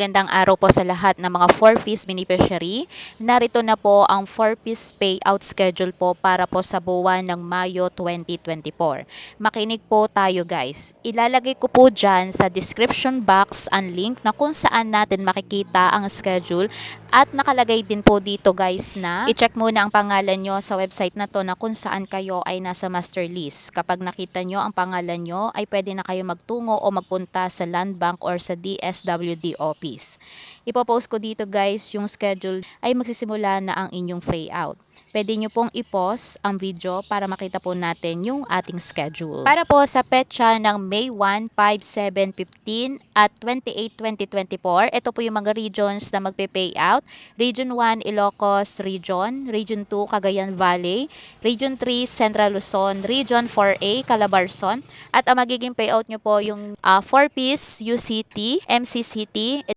Magandang araw po sa lahat ng mga 4-piece beneficiary. Narito na po ang 4-piece payout schedule po para po sa buwan ng Mayo 2024. Makinig po tayo guys. Ilalagay ko po dyan sa description box ang link na kung saan natin makikita ang schedule at nakalagay din po dito guys na i-check muna ang pangalan nyo sa website na to na kung saan kayo ay nasa master list. Kapag nakita nyo ang pangalan nyo ay pwede na kayo magtungo o magpunta sa Land Bank or sa DSWD office. Ipopost ko dito guys yung schedule ay magsisimula na ang inyong payout. Pwede nyo pong i-pause ang video para makita po natin yung ating schedule. Para po sa petsa ng May 1, 5, 7, 15 at 28, 2024, ito po yung mga regions na magpe-payout. Region 1, Ilocos Region. Region 2, Cagayan Valley. Region 3, Central Luzon. Region 4A, Calabarzon. At ang magiging payout nyo po yung 4-piece UCT, MCCT,